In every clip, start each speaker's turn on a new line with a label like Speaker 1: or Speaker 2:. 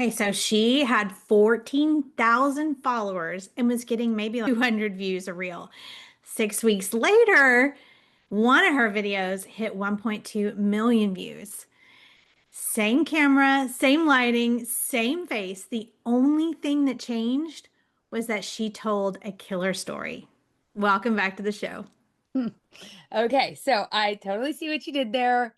Speaker 1: Okay, so she had 14,000 followers and was getting maybe like 200 views a reel. 6 weeks later, one of her videos hit 1.2 million views. Same camera, same lighting, same face. The only thing that changed was that she told a killer story. Welcome back to the show.
Speaker 2: Okay, so I totally see what you did there.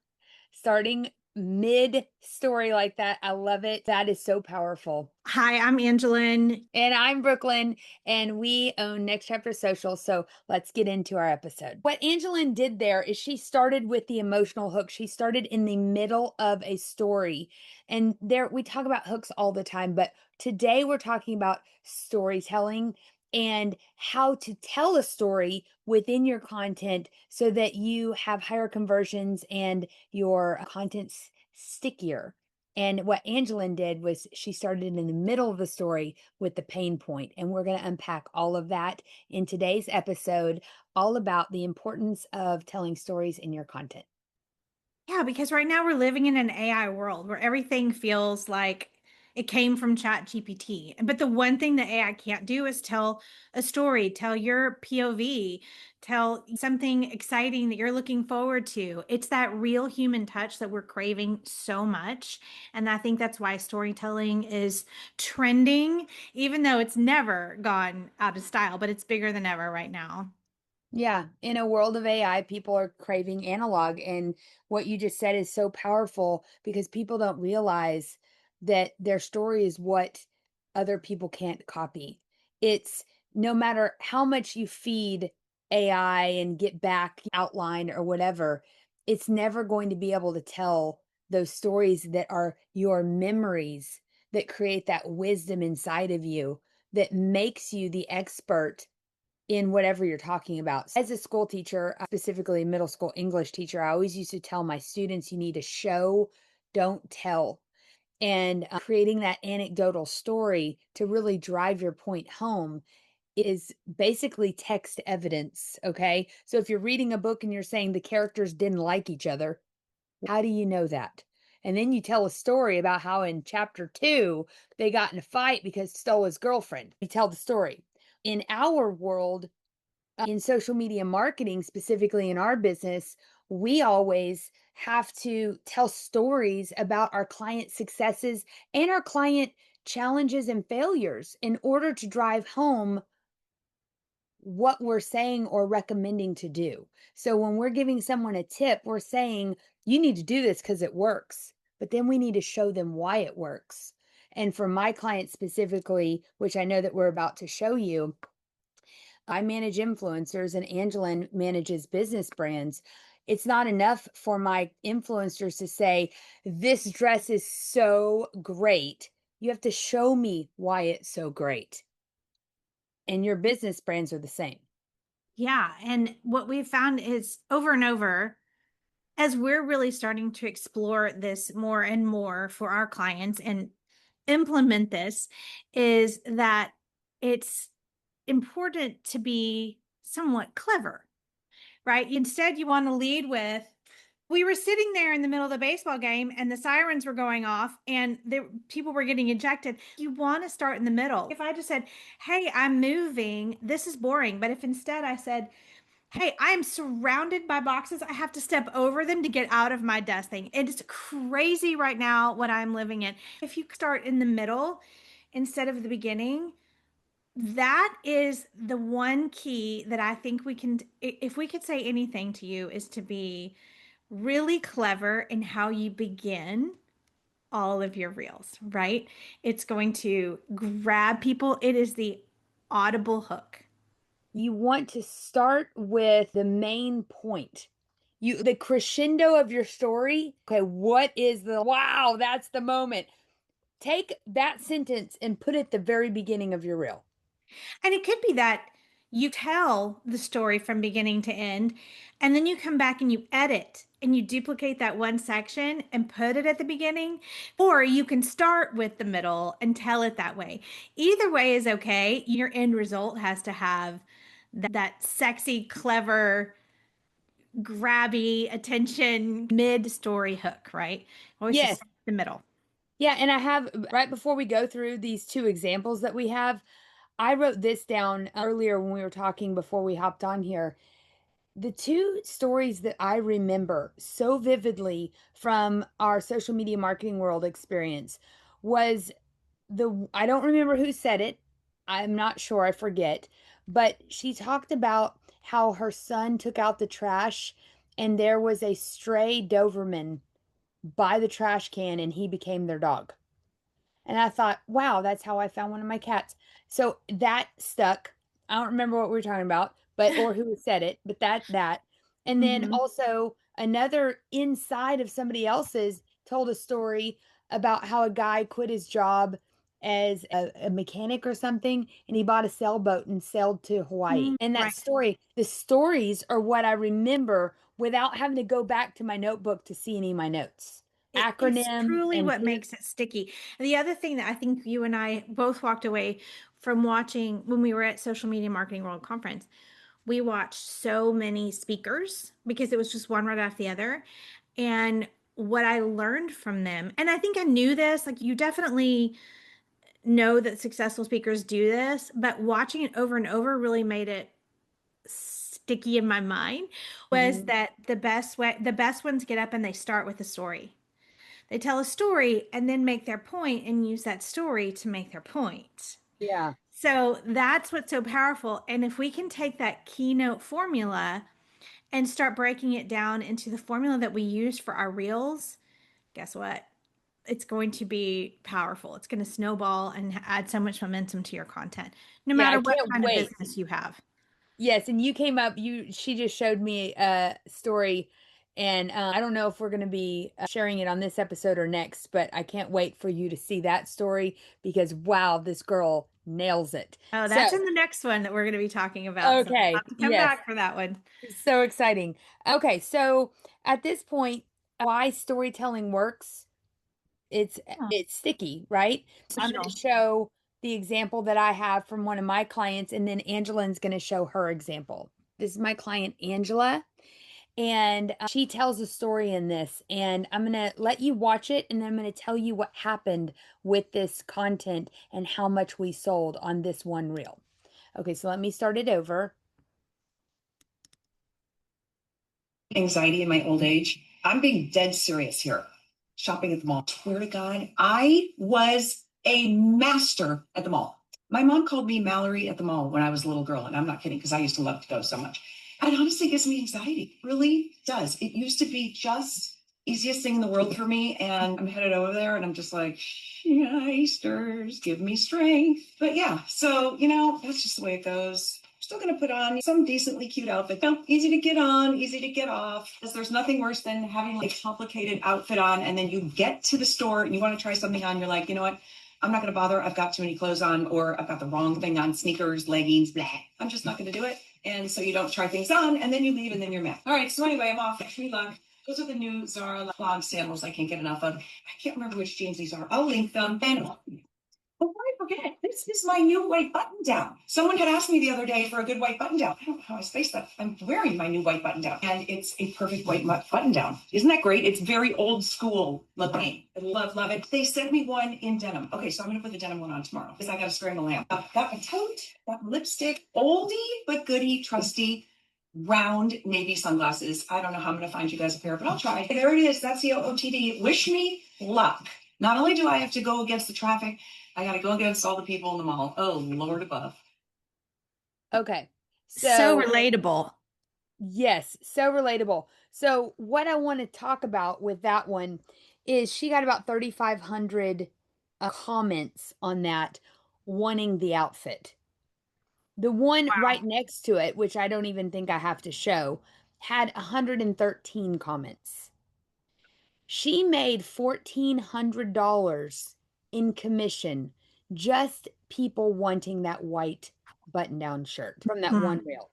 Speaker 2: Starting mid story like that. I love it. That is so powerful.
Speaker 1: Hi, I'm Angelyn.
Speaker 2: And I'm Brooklyn, and we own Next Chapter Social. So let's get into our episode. What Angelyn did there is she started with the emotional hook. She started in the middle of a story. And there we talk about hooks all the time, but today we're talking about storytelling and how to tell a story within your content so that you have higher conversions and your content's stickier. And what Angelyn did was she started in the middle of the story with the pain point. And we're going to unpack all of that in today's episode, all about the importance of telling stories in your content.
Speaker 1: Yeah, because right now we're living in an AI world where everything feels like it came from Chat GPT. But the one thing that AI can't do is tell a story, tell your POV, tell something exciting that you're looking forward to. It's that real human touch that we're craving so much. And I think that's why storytelling is trending, even though it's never gone out of style, but it's bigger than ever right now.
Speaker 2: Yeah, in a world of AI, people are craving analog. And what you just said is so powerful because people don't realize that their story is what other people can't copy. It's no matter how much you feed AI and get back outline or whatever, it's never going to be able to tell those stories that are your memories that create that wisdom inside of you that makes you the expert in whatever you're talking about. As a school teacher, specifically middle school English teacher, I always used to tell my students, you need to show, don't tell. And creating that anecdotal story to really drive your point home is basically text evidence. Okay. So if you're reading a book and you're saying the characters didn't like each other, how do you know that? And then you tell a story about how in chapter 2 they got in a fight because stole his girlfriend. You tell the story. In our world, in social media marketing, specifically in our business, we always have to tell stories about our client successes and our client challenges and failures in order to drive home what we're saying or recommending to do. So when we're giving someone a tip, we're saying, you need to do this because it works. But then we need to show them why it works. And for my clients specifically, which I know that we're about to show you, I manage influencers and Angelyn manages business brands. It's not enough for my influencers to say, this dress is so great. You have to show me why it's so great. And your business brands are the same.
Speaker 1: Yeah. And what we've found is over and over, as we're really starting to explore this more and more for our clients and implement this, is that it's important to be somewhat clever, right? Instead, you want to lead with, we were sitting there in the middle of the baseball game and the sirens were going off and people were getting ejected. You want to start in the middle. If I just said, hey, I'm moving, this is boring. But if instead I said, hey, I'm surrounded by boxes. I have to step over them to get out of my desk thing. It's crazy right now what I'm living in. If you start in the middle instead of the beginning, that is the one key that I think we can, if we could say anything to you, is to be really clever in how you begin all of your reels, right? It's going to grab people. It is the audible hook.
Speaker 2: You want to start with the main point. The crescendo of your story. Okay, what is the wow, that's the moment. Take that sentence and put it at the very beginning of your reel.
Speaker 1: And it could be that you tell the story from beginning to end, and then you come back and you edit and you duplicate that one section and put it at the beginning. Or you can start with the middle and tell it that way. Either way is okay. Your end result has to have that sexy, clever, grabby attention mid story hook, right? Always just
Speaker 2: Yes,
Speaker 1: the middle.
Speaker 2: Yeah, and I have right before we go through these two examples that we have, I wrote this down earlier when we were talking before we hopped on here. The two stories that I remember so vividly from our social media marketing world experience was I don't remember who said it. I'm not sure, I forget. But she talked about how her son took out the trash and there was a stray Doberman by the trash can and he became their dog. And I thought, wow, that's how I found one of my cats. So that stuck. I don't remember what we were talking about, but or who said it, but that. And then
Speaker 1: Hmm.
Speaker 2: also another inside of somebody else's told a story about how a guy quit his job as a mechanic or something, and he bought a sailboat and sailed to Hawaii. And that
Speaker 1: Right.
Speaker 2: story, the stories are what I remember without having to go back to my notebook to see any of my notes.
Speaker 1: It's
Speaker 2: Acronym
Speaker 1: truly
Speaker 2: and
Speaker 1: what makes it sticky. The other thing that I think you and I both walked away from watching when we were at Social Media Marketing World Conference, we watched so many speakers because it was just one right after the other. And what I learned from them, and I think I knew this, like you definitely know that successful speakers do this, but watching it over and over really made it sticky in my mind, was
Speaker 2: Mhm.
Speaker 1: that the best ones get up and they start with a story. They tell a story and then make their point and use that story to make their point.
Speaker 2: Yeah.
Speaker 1: So that's what's so powerful. And if we can take that keynote formula and start breaking it down into the formula that we use for our reels, guess what? It's going to be powerful. It's going to snowball and add so much momentum to your content, no
Speaker 2: Yeah,
Speaker 1: matter
Speaker 2: I
Speaker 1: what
Speaker 2: can't
Speaker 1: kind of
Speaker 2: wait.
Speaker 1: business you have.
Speaker 2: Yes, and you came up, she just showed me a story and I don't know if we're going to be sharing it on this episode or next, but I can't wait for you to see that story because wow, this girl nails it.
Speaker 1: Oh,
Speaker 2: So,
Speaker 1: that's in the next one that we're going to be talking about. So I'll
Speaker 2: okay,
Speaker 1: have to come
Speaker 2: yes,
Speaker 1: back for that one.
Speaker 2: so exciting. Okay, so at this point, why storytelling works, it's
Speaker 1: Oh,
Speaker 2: it's sticky, right? So I'm going to
Speaker 1: emotional.
Speaker 2: show the example that I have from one of my clients, and then Angelyn's going to show her example. This is my client, Angela, and she tells a story in this. And I'm going to let you watch it, and then I'm going to tell you what happened with this content and how much we sold on this one reel. Okay, so let me start it over.
Speaker 3: Anxiety in my old age. I'm being dead serious here. Shopping at the mall. Swear to God, I was a master at the mall. My mom called me Mallory at the mall when I was a little girl, and I'm not kidding because I used to love to go so much. It honestly gives me anxiety. It really does. It used to be just easiest thing in the world for me, and I'm headed over there, and I'm just like, shysters, give me strength. But yeah, so that's just the way it goes. Still going to put on some decently cute outfit. Easy to get on, easy to get off. Because there's nothing worse than having like a complicated outfit on and then you get to the store and you want to try something on. You're like, you know what? I'm not going to bother. I've got too many clothes on, or I've got the wrong thing on, sneakers, leggings, blah. I'm just not going to do it. And so you don't try things on and then you leave and then you're mad. All right. So anyway, I'm off. Wish me luck. Those are the new Zara clog sandals I can't get enough of. I can't remember which jeans these are. I'll link them. And before I forget, this is my new white button down. Someone had asked me the other day for a good white button down. I don't know how I spaced that. I'm wearing my new white button down, and it's a perfect white button down. Isn't that great? It's very old school looking. I love it. They sent me one in denim. Okay, so I'm going to put the denim one on tomorrow because I got to scramble lamp. Got my tote, got my lipstick, oldie but goodie, trusty. Round navy sunglasses. I don't know how I'm going to find you guys a pair, but I'll try. There it is. That's the OOTD. Wish me luck. Not only do I have to go against the traffic, I got to go against all the people in the mall. Oh, Lord above.
Speaker 2: Okay,
Speaker 1: So
Speaker 2: so
Speaker 1: relatable.
Speaker 2: yes, so relatable. So what I want to talk about with that one is she got about 3,500 comments on that wanting the outfit. The one right
Speaker 1: Wow.
Speaker 2: next to it, which I don't even think I have to show, had 113 comments. She made $1,400 in commission, just people wanting that white button-down shirt from that
Speaker 1: Hmm.
Speaker 2: one reel.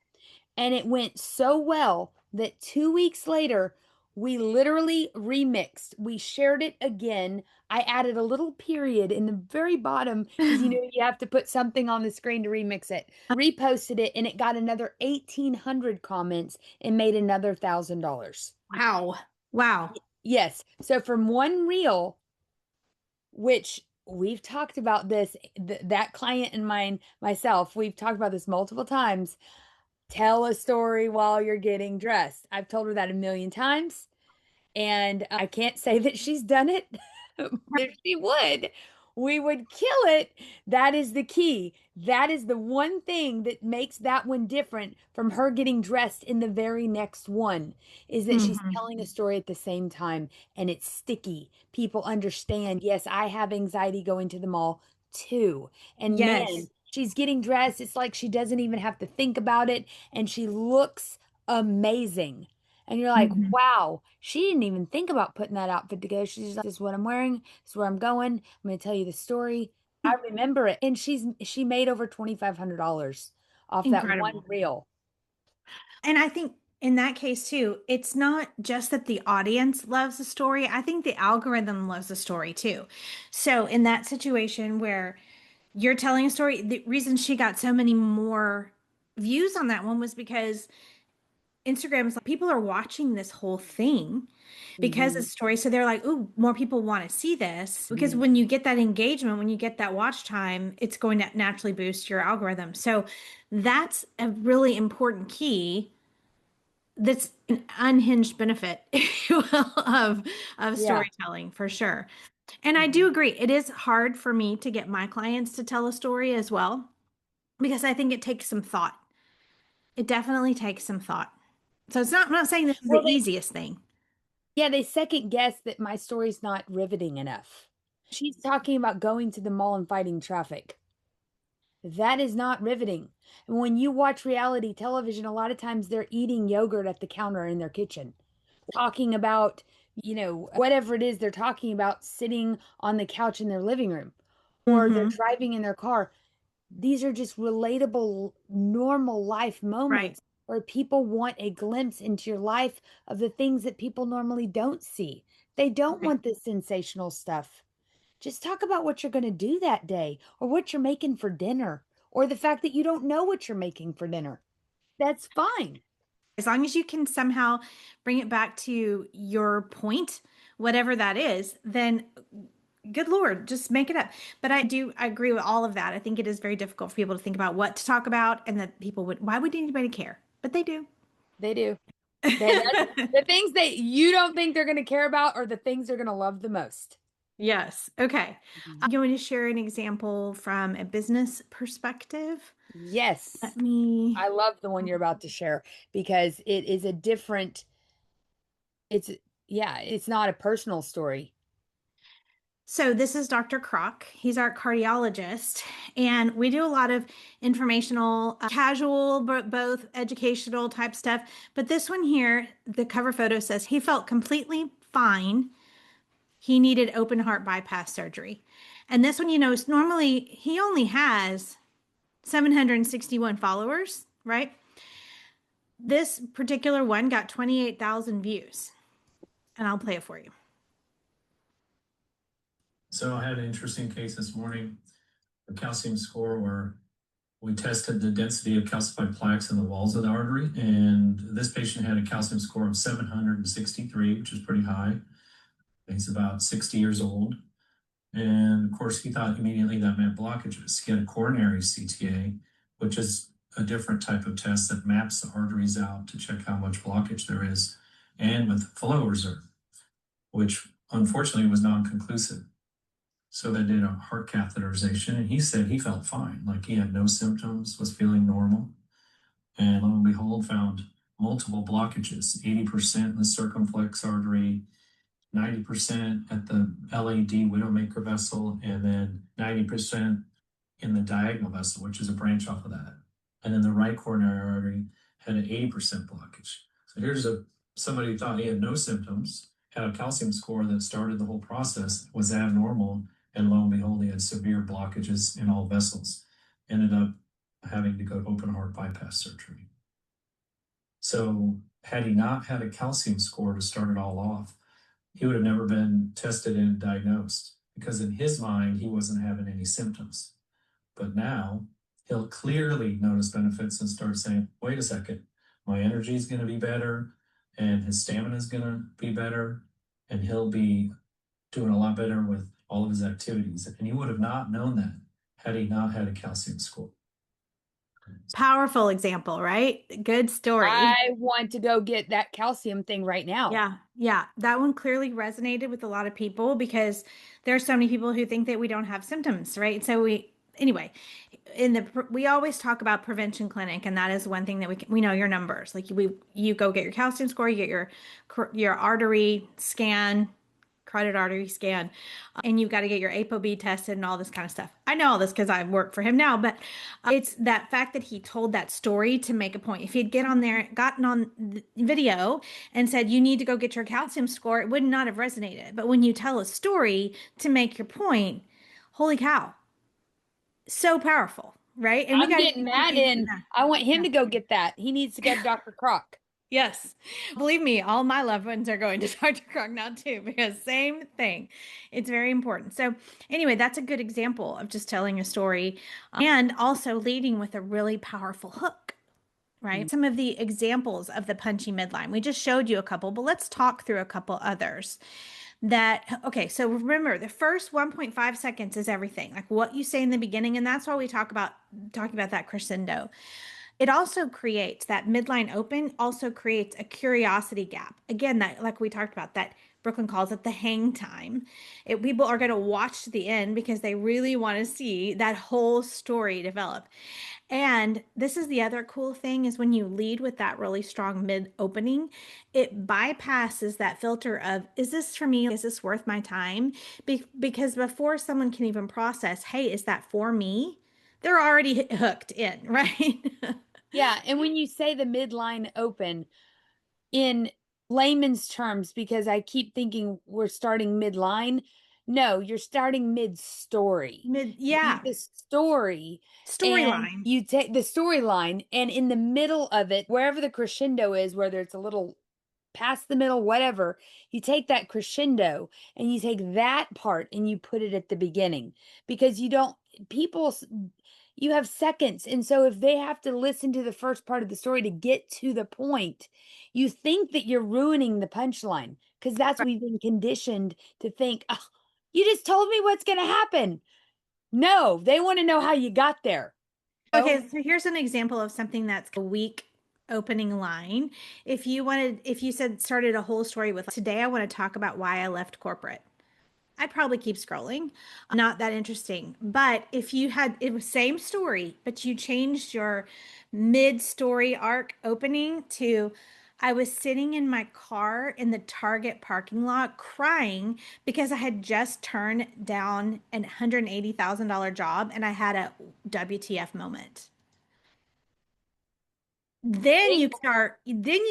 Speaker 2: And it went so well that 2 weeks later, we literally remixed. We shared it again. I added a little period in the very bottom because you have to put something on the screen to remix it. Reposted it, and it got another 1,800 comments and made another $1,000.
Speaker 1: Wow. Wow.
Speaker 2: Yes. So from one reel, which we've talked about this, that client and myself, we've talked about this multiple times. Tell a story while you're getting dressed. I've told her that a million times. And I can't say that she's done it. If she would, we would kill it. That is the key. That is the one thing that makes that one different from her getting dressed in the very next one, is that she's
Speaker 1: Mhm.
Speaker 2: telling a story at the same time and it's sticky. People understand, yes, I have anxiety going to the mall too. And man,
Speaker 1: Yes.
Speaker 2: she's getting dressed. It's like she doesn't even have to think about it and she looks amazing. And you're like,
Speaker 1: Mhm.
Speaker 2: wow, she didn't even think about putting that outfit together. She's just like, this is what I'm wearing, this is where I'm going. I'm going to tell you the story. I remember it. And she made over $2,500 off that one
Speaker 1: Incredible.
Speaker 2: reel.
Speaker 1: And I think in that case too, it's not just that the audience loves the story. I think the algorithm loves the story too. So in that situation where you're telling a story, the reason she got so many more views on that one was because Instagram's like people are watching this whole thing because
Speaker 2: Mhm.
Speaker 1: it's a story. So they're like, ooh, more people want to see this. Because when you get that engagement, when you get that watch time, it's going to naturally boost your algorithm. So that's a really important key that's an unhinged benefit, if you will, of
Speaker 2: Yeah.
Speaker 1: storytelling for sure. And I do
Speaker 2: Mhm.
Speaker 1: agree, it is hard for me to get my clients to tell a story as well, because I think it takes some thought. It definitely takes some thought. So I'm not saying this is
Speaker 2: Well,
Speaker 1: the easiest thing.
Speaker 2: they second guess that my story's not riveting enough. She's talking about going to the mall and fighting traffic. That is not riveting. And when you watch reality television, a lot of times they're eating yogurt at the counter in their kitchen, talking about, whatever it is they're talking about, sitting on the couch in their living room, or they're
Speaker 1: Hmm.
Speaker 2: driving in their car. These are just relatable, normal life
Speaker 1: Right.
Speaker 2: moments where people want a glimpse into your life of the things that people normally don't see. They don't
Speaker 1: Right.
Speaker 2: want the sensational stuff. Just talk about what you're going to do that day, or what you're making for dinner, or the fact that you don't know what you're making for dinner. That's fine.
Speaker 1: As long as you can somehow bring it back to your point, whatever that is, then good Lord, just make it up. But I agree with all of that. I think it is very difficult for people to think about what to talk about and that people would, why would anybody care? But they do.
Speaker 2: They do. That's the things that you don't think they're going to care about are the things they're going to love the most.
Speaker 1: Yes. Okay.
Speaker 2: Mhm.
Speaker 1: You want me to share an example from a business perspective?
Speaker 2: Yes.
Speaker 1: Let me.
Speaker 2: I love the one you're about to share because it is a different, it's, yeah, it's not a personal story.
Speaker 1: So this is Dr. Kroc. He's our cardiologist, and we do a lot of informational, casual, but both educational type stuff. But this one here, the cover photo says he felt completely fine. He needed open heart bypass surgery. And this one, is normally he only has 761 followers, right? This particular one got 28,000 views, and I'll play it for you.
Speaker 4: So I had an interesting case this morning, a calcium score where we tested the density of calcified plaques in the walls of the artery. And this patient had a calcium score of 763, which is pretty high. He's about 60 years old. And of course, he thought immediately that meant blockages. He had a coronary CTA, which is a different type of test that maps the arteries out to check how much blockage there is, and with flow reserve, which unfortunately was non-conclusive. So they did a heart catheterization, and he said he felt fine, like he had no symptoms, was feeling normal. And lo and behold, found multiple blockages, 80% in the circumflex artery, 90% at the LAD widowmaker vessel, and then 90% in the diagonal vessel, which is a branch off of that. And then the right coronary artery had an 80% blockage. So here's somebody who thought he had no symptoms, had a calcium score that started the whole process, was abnormal, and lo and behold, he had severe blockages in all vessels. Ended up having to go to open heart bypass surgery. So had he not had a calcium score to start it all off, he would have never been tested and diagnosed, because in his mind, he wasn't having any symptoms. But now he'll clearly notice benefits and start saying, wait a second, my energy is going to be better and his stamina is going to be better. And he'll be doing a lot better with all of his activities. And he would have not known that had he not had a calcium score.
Speaker 1: Powerful example, right? Good story.
Speaker 2: I want to go get that calcium thing right now.
Speaker 1: Yeah, yeah. That one clearly resonated with a lot of people because there are so many people who think that we don't have symptoms, right? So anyway, we always talk about prevention clinic, and that is one thing that we know your numbers. Like you go get your calcium score, you get your artery scan, carotid artery scan, and you've got to get your ApoB tested and all this kind of stuff. I know all this because I work for him now, but it's that fact that he told that story to make a point. If he'd gotten on the video and said, you need to go get your calcium score, it would not have resonated. But when you tell a story to make your point, holy cow, so powerful, right? And we
Speaker 2: I'm
Speaker 1: got to
Speaker 2: getting that in. I want him to go get that. He needs to go to Dr. Croc.
Speaker 1: Yes. Believe me, all my loved ones are going to Dr. Croc now too, because same thing. It's very important. So anyway, that's a good example of just telling a story and also leading with a really powerful hook, right? Some of the examples of the punchy midline. We just showed you a couple, but let's talk through a couple others. Okay, so remember the first 1.5 seconds is everything, like what you say in the beginning, and that's why we talking about that crescendo. It also creates that midline open, also creates a curiosity gap. Again, that like we talked about, that Brooklyn calls it the hang time. People are going to watch to the end because they really want to see that whole story develop. And this is the other cool thing is when you lead with that really strong mid opening, it bypasses that filter of, is this for me? Is this worth my time? Because before someone can even process, hey, is that for me? They're already hooked in, right?
Speaker 2: Yeah. And when you say the midline open in layman's terms, because I keep thinking we're starting midline. No, you're starting mid story.
Speaker 1: Yeah.
Speaker 2: The story. And
Speaker 1: Storyline.
Speaker 2: you take the storyline, and in the middle of it, wherever the crescendo is, whether it's a little past the middle, whatever, you take that crescendo and you take that part and you put it at the beginning, because people, you have seconds. And so if they have to listen to the first part of the story to get to the point, you think that you're ruining the punchline, because that's what we've been conditioned to think. Oh, you just told me what's going to happen. No, they want to know how you got there.
Speaker 1: Okay, so here's an example of something that's a weak opening line. If you said started a whole story with, today I want to talk about why I left corporate, I'd probably keep scrolling. Not that interesting. But if you had it was same story, but you changed your mid-story arc opening to, I was sitting in my car in the Target parking lot crying because I had just turned down an $180,000 job and I had a WTF moment. Then you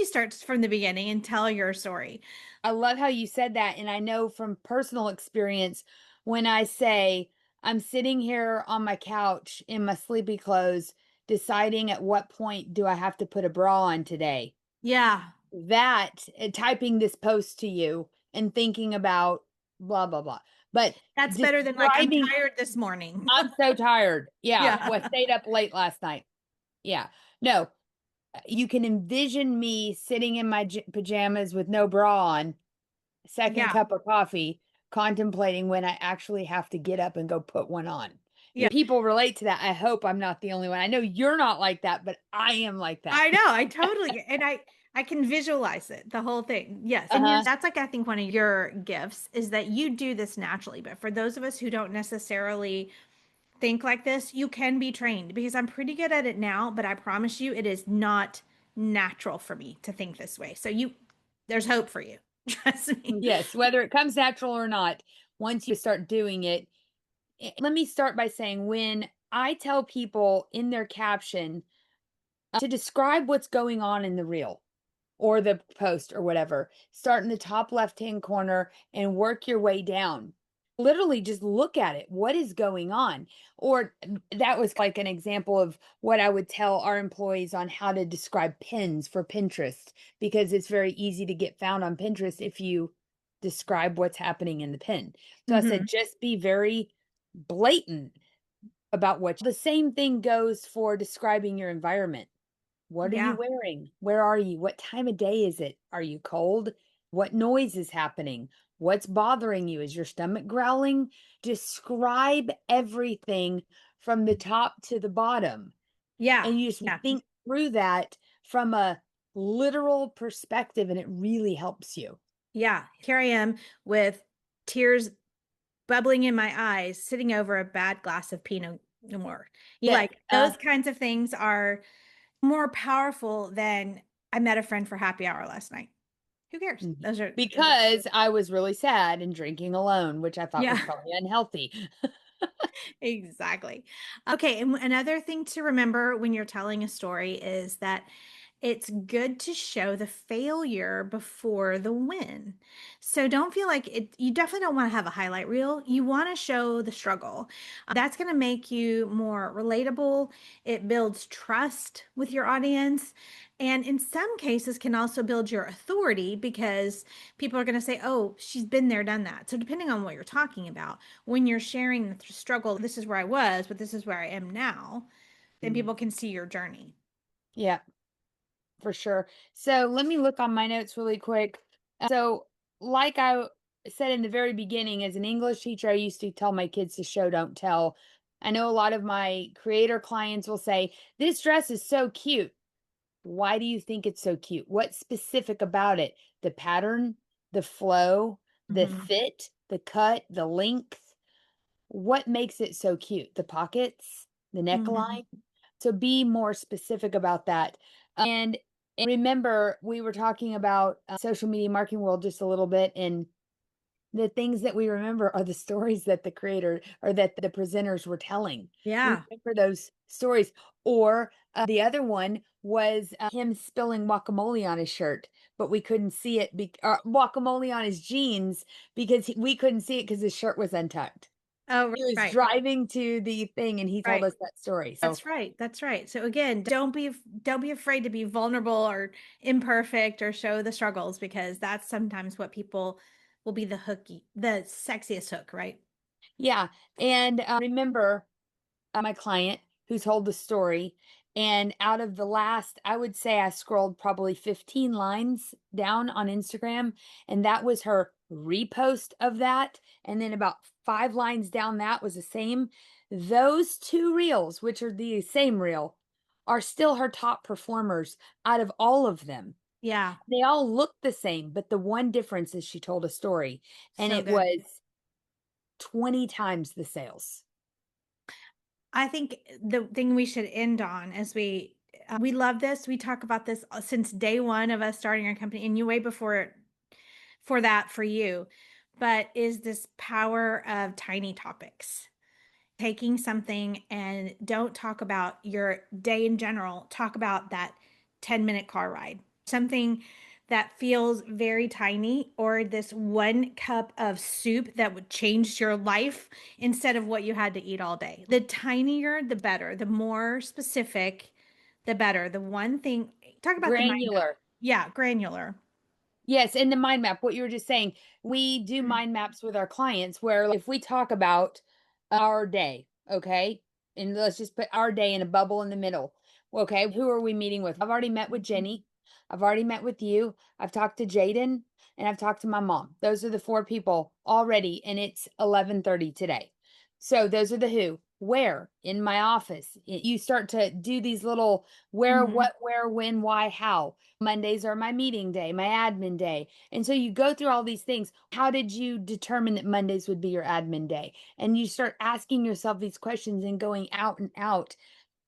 Speaker 1: start from the beginning and tell your story.
Speaker 2: I love how you said that. And I know from personal experience, when I say I'm sitting here on my couch in my sleepy clothes, deciding at what point do I have to put a bra on today,
Speaker 1: Yeah.
Speaker 2: that typing this post to you and thinking about blah, blah, blah. But
Speaker 1: That's better than like, I'm
Speaker 2: describing,
Speaker 1: tired this morning.
Speaker 2: I'm so tired. Yeah.
Speaker 1: Yeah.
Speaker 2: Well, I stayed up late last night. Yeah. No, you can envision me sitting in my pajamas with no bra on, second
Speaker 1: Yeah.
Speaker 2: cup of coffee, contemplating when I actually have to get up and go put one on.
Speaker 1: Yeah.
Speaker 2: People relate to that. I hope I'm not the only one. I know you're not like that, but I am like that.
Speaker 1: I know. I totally and I can visualize it, the whole thing. Yes. And that's like, I think one of your gifts is that you do this naturally. But for those of us who don't necessarily think like this, you can be trained, because I'm pretty good at it now, but I promise you it is not natural for me to think this way. So there's hope for you. Trust me.
Speaker 2: Yes, whether it comes natural or not, once you start doing it. Let me start by saying, when I tell people in their caption to describe what's going on in the reel or the post or whatever, start in the top left-hand corner and work your way down. Literally just look at it. What is going on? Or that was like an example of what I would tell our employees on how to describe pins for Pinterest, because it's very easy to get found on Pinterest if you describe what's happening in the pin. So I said, just be very blatant about what. The same thing goes for describing your environment. What are you wearing? Where are you? What time of day is it? Are you cold? What noise is happening? What's bothering you? Is your stomach growling? Describe everything from the top to the bottom.
Speaker 1: Yeah.
Speaker 2: And you just
Speaker 1: Yeah.
Speaker 2: think through that from a literal perspective, and it really helps you.
Speaker 1: Yeah. Here I am with tears bubbling in my eyes, sitting over a bad glass of Pinot Noir.
Speaker 2: Yeah.
Speaker 1: Like those kinds of things are more powerful than I met a friend for happy hour last night. Who cares? Those are
Speaker 2: Because I was really sad and drinking alone, which I thought was
Speaker 1: yeah.
Speaker 2: probably unhealthy.
Speaker 1: Exactly. Okay, and another thing to remember when you're telling a story is that it's good to show the failure before the win. So don't feel like it, you definitely don't want to have a highlight reel. You want to show the struggle. That's going to make you more relatable. It builds trust with your audience. And in some cases, can also build your authority because people are going to say, oh, she's been there, done that. So, depending on what you're talking about, when you're sharing the struggle, this is where I was, but this is where I am now, then people can see your journey.
Speaker 2: Yeah, for sure. So let me look on my notes really quick. So, like I said in the very beginning, as an English teacher, I used to tell my kids to show, don't tell. I know a lot of my creator clients will say, this dress is so cute. Why do you think it's so cute? What's specific about it? The pattern, the flow, the
Speaker 1: Mm-hmm.
Speaker 2: fit, the cut, the length. What makes it so cute? The pockets, the
Speaker 1: Mm-hmm.
Speaker 2: neckline. So be more specific about that. And remember, we were talking about social media marketing world just a little bit, and the things that we remember are the stories that the creator or that the presenters were telling. We
Speaker 1: Yeah.
Speaker 2: remember those stories. Or the other one was him spilling guacamole on his shirt, but we couldn't see it, guacamole on his jeans because we couldn't see it because his shirt was untucked.
Speaker 1: Oh,
Speaker 2: He was
Speaker 1: right.
Speaker 2: driving to the thing and he told
Speaker 1: Right.
Speaker 2: us that story. So
Speaker 1: That's right. That's right. So again, don't be afraid to be vulnerable or imperfect or show the struggles because that's sometimes what people will be the sexiest hook, right?
Speaker 2: yeah. And remember, my client who told the story. And out of the last, I would say I scrolled probably 15 lines down on Instagram, and that was her repost of that. And then about 5 lines down, that was the same. Those two reels, which are the same reel, are still her top performers out of all of them.
Speaker 1: Yeah.
Speaker 2: They all look the same, but the one difference is she told a story, and
Speaker 1: So
Speaker 2: it
Speaker 1: good.
Speaker 2: was 20 times the sales.
Speaker 1: I think the thing we should end on as we love this. We talk about this since day one of us starting our company and you way before for that for you, but is this power of tiny topics. Taking something and don't talk about your day in general, talk about that 10-minute car ride. Something that feels very tiny, or this 1 cup of soup that would change your life instead of what you had to eat all day. The tinier, the better. The more specific, the better. The one thing, talk about the mind map.
Speaker 2: Granular.
Speaker 1: Yeah, granular.
Speaker 2: Yes, and the mind map, what you were just saying, we do mind maps with our clients where if we talk about our day, okay? And let's just put our day in a bubble in the middle. Okay, who are we meeting with? I've already met with Jenny. I've already met with you. I've talked to Jaden and I've talked to my mom. Those are the 4 people already, and it's 11:30 today. So those are the who. Where? In my office. You start to do these little where,
Speaker 1: Mhm.
Speaker 2: what, where, when, why, how. Mondays are my meeting day, my admin day. And so you go through all these things. How did you determine that Mondays would be your admin day? And you start asking yourself these questions and going out and out.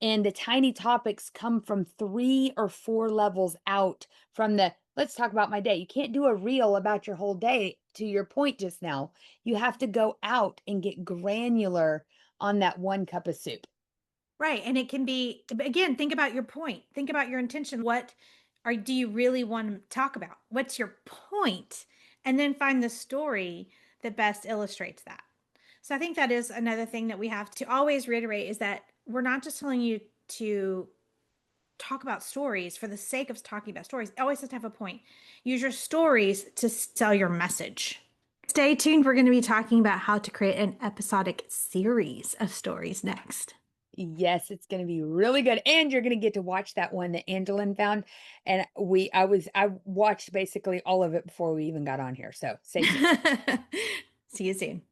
Speaker 2: And the tiny topics come from 3 or 4 levels out from the let's talk about my day. You can't do a reel about your whole day to your point just now. You have to go out and get granular on that 1 cup of soup.
Speaker 1: Right. And it can be, again, think about your point. Think about your intention. What do you really want to talk about? What's your point? And then find the story that best illustrates that. So I think that is another thing that we have to always reiterate is that we're not just telling you to talk about stories for the sake of talking about stories. It always has to have a point. Use your stories to sell your message. Stay tuned. We're going to be talking about how to create an episodic series of stories next.
Speaker 2: Yes, it's gonna be really good, and you're gonna get to watch that one that Angelyn found, and I watched basically all of it before we even got on here, so stay tuned.
Speaker 1: See you soon.